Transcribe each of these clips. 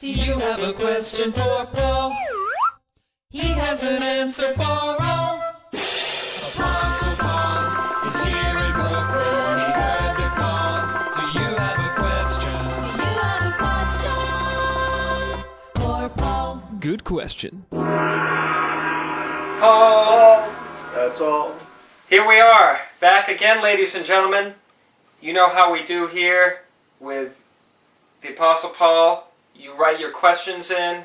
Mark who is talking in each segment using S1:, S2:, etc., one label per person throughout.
S1: Do you have a question for Paul? He has an answer for all. Apostle Paul is here in Brooklyn. He heard the call. Do you have a question? Do you have a question for Paul?
S2: Good question.
S3: Paul!
S4: That's all.
S3: Here we are, back again, ladies and gentlemen. You know how we do here with the Apostle Paul. You write your questions in,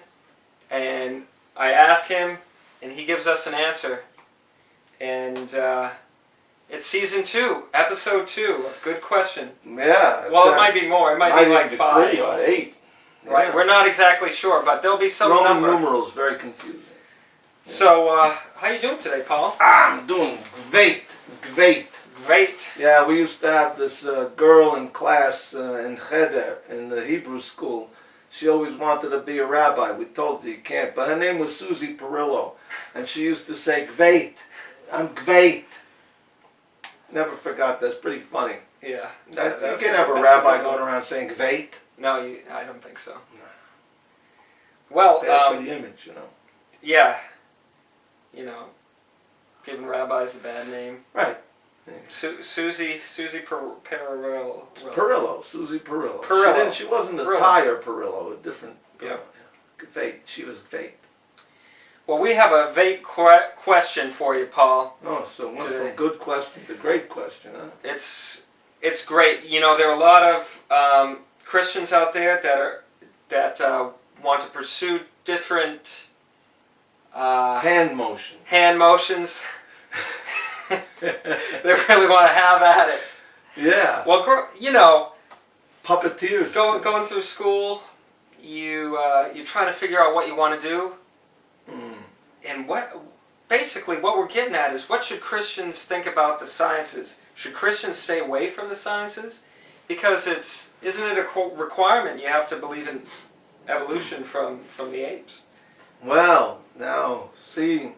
S3: and I ask him, and he gives us an answer. And it's season 2, episode 2 of Good Question.
S4: Yeah.
S3: Well, it might be more. It might be like 5.
S4: 3 or 8.
S3: Right?
S4: Yeah.
S3: We're not exactly sure, but there'll be some
S4: Roman
S3: number.
S4: numerals, very confusing.
S3: So, how you doing today, Paul?
S4: I'm doing great.
S3: Great.
S4: Yeah, we used to have this girl in class in Cheder, in the Hebrew school. She always wanted to be a rabbi. We told her you can't. But her name was Susie Perillo. And she used to say, Gveit. I'm Gveit. Never forgot. That's pretty funny.
S3: Yeah.
S4: You can't have a rabbi going around saying Gveit.
S3: No, I don't think so. Well,
S4: Bad for the image, you know.
S3: yeah. You know, giving rabbis a bad name.
S4: Right.
S3: Susie Perillo.
S4: Perillo, Susie Perillo.
S3: Perillo.
S4: She wasn't a
S3: Perillo.
S4: tire Perillo, a different Perillo.
S3: Yeah.
S4: Vate. She was Vate.
S3: Well, we have a vague question for you, Paul.
S4: Oh, so went
S3: Today.
S4: from good question to great question, huh?
S3: It's great. You know, there are a lot of Christians out there that want to pursue different
S4: Hand motion.
S3: hand motions. They really want to have at it.
S4: Yeah.
S3: Well, you know,
S4: Puppeteers.
S3: going through school, you're trying to figure out what you want to do, and what we're getting at is, what should Christians think about the sciences? Should Christians stay away from the sciences? Because isn't it a requirement? You have to believe in evolution from the apes.
S4: Well, now, see,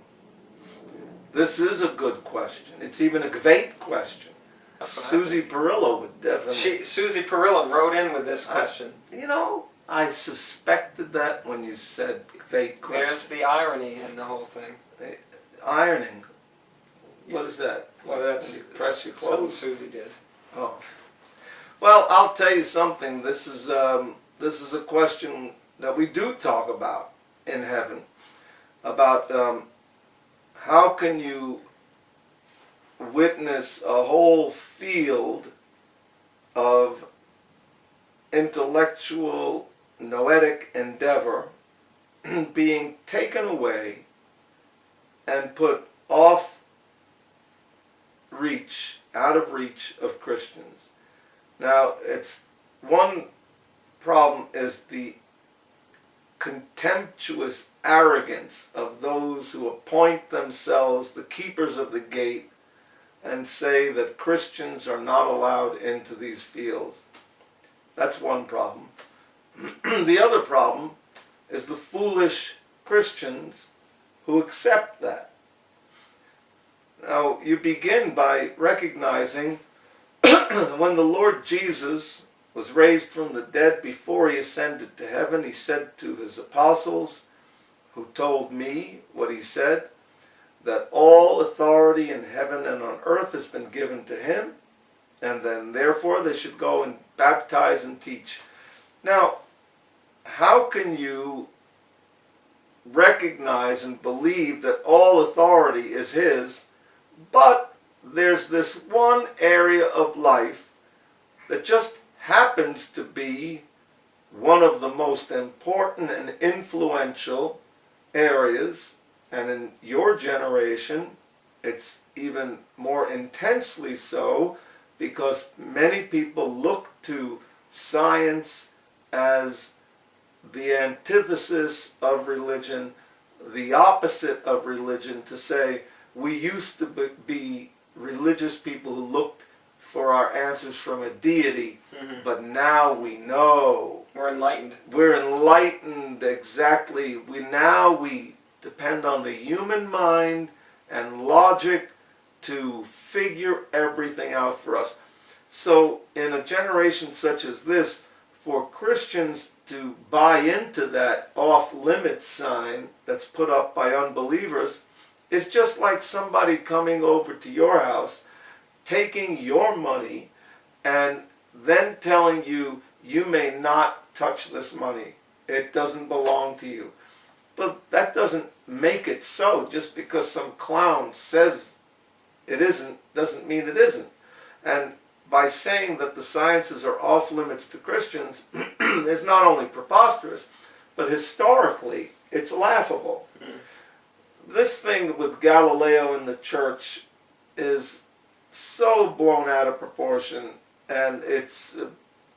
S4: this is a good question. It's even a great question. Susie Perillo would definitely...
S3: Susie Perillo wrote in with this question.
S4: You know, I suspected that when you said great question.
S3: There's the irony in the whole thing.
S4: Ironing. What is that?
S3: Well, that's
S4: When you press your
S3: something
S4: clothes.
S3: Susie did.
S4: Oh. Well, I'll tell you something. This is a question that we do talk about in heaven. About how can you witness a whole field of intellectual, noetic endeavor being taken away and put off reach, out of reach of Christians. Now, it's one problem is the contemptuous arrogance of those who appoint themselves the keepers of the gate and say that Christians are not allowed into these fields. That's one problem. The other problem is the foolish Christians who accept that. Now, you begin by recognizing when the Lord Jesus was raised from the dead, before he ascended to heaven, he said to his apostles, who told me what he said, that all authority in heaven and on earth has been given to him, and then therefore they should go and baptize and teach. Now, how can you recognize and believe that all authority is his, but there's this one area of life that just happens to be one of the most important and influential areas, and in your generation it's even more intensely so, because many people look to science as the antithesis of religion, the opposite of religion, to say we used to be religious people who looked for our answers from a deity, but now we know.
S3: We're enlightened.
S4: We're enlightened, exactly. We depend on the human mind and logic to figure everything out for us. So in a generation such as this, for Christians to buy into that off-limits sign that's put up by unbelievers is just like somebody coming over to your house, taking your money, and then telling you, you may not touch this money. It doesn't belong to you. But that doesn't make it so. Just because some clown says it isn't, doesn't mean it isn't. And by saying that the sciences are off limits to Christians is not only preposterous, but historically it's laughable. This thing with Galileo in the church is so blown out of proportion, and it's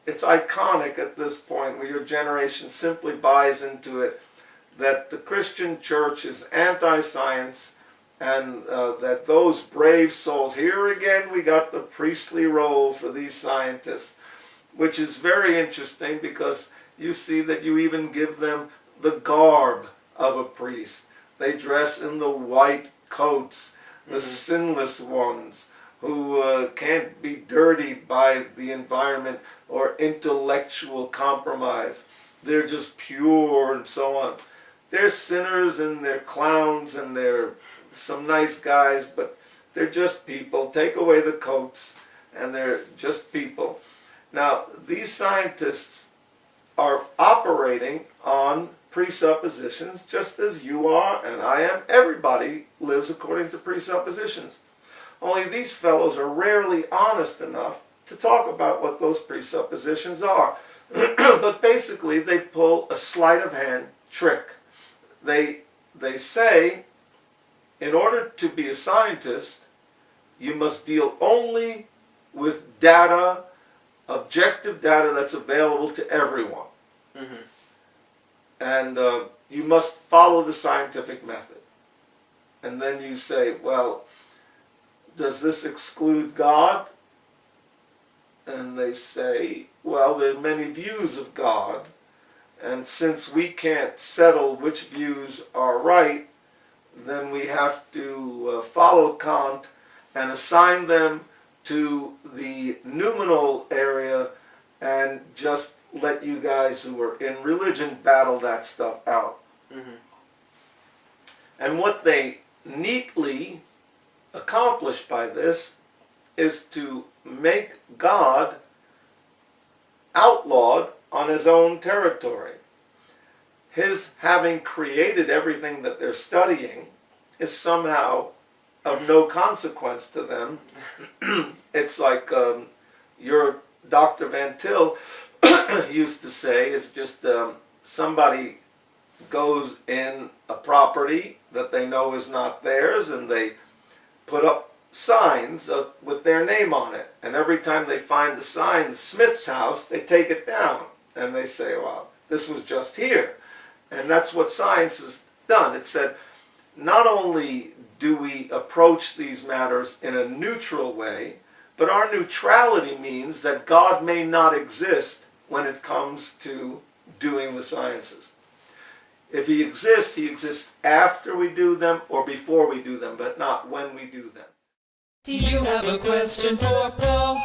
S4: iconic at this point, where your generation simply buys into it, that the Christian church is anti-science, and that those brave souls, here again we got the priestly role for these scientists, which is very interesting because you see that you even give them the garb of a priest. They dress in the white coats, the sinless ones, who can't be dirtied by the environment or intellectual compromise. They're just pure and so on. They're sinners and they're clowns and they're some nice guys, but they're just people. Take away the coats and they're just people. Now, these scientists are operating on presuppositions just as you are and I am. Everybody lives according to presuppositions. Only these fellows are rarely honest enough to talk about what those presuppositions are. But basically, they pull a sleight of hand trick. They say, in order to be a scientist, you must deal only with data, objective data that's available to everyone. And you must follow the scientific method. And then you say, well, does this exclude God? And they say, well, there are many views of God, and since we can't settle which views are right, then we have to follow Kant and assign them to the noumenal area and just let you guys who are in religion battle that stuff out. And what they neatly accomplish by this is to make God outlawed on his own territory. His having created everything that they're studying is somehow of no consequence to them. It's like your Dr. Van Til used to say, it's just somebody goes in a property that they know is not theirs and they put up signs with their name on it, and every time they find the sign, the Smith's house, they take it down and they say, well, this was just here. And that's what science has done. It said, not only do we approach these matters in a neutral way, but our neutrality means that God may not exist when it comes to doing the sciences. If he exists after we do them or before we do them, but not when we do them.
S1: Do you have a question for Paul?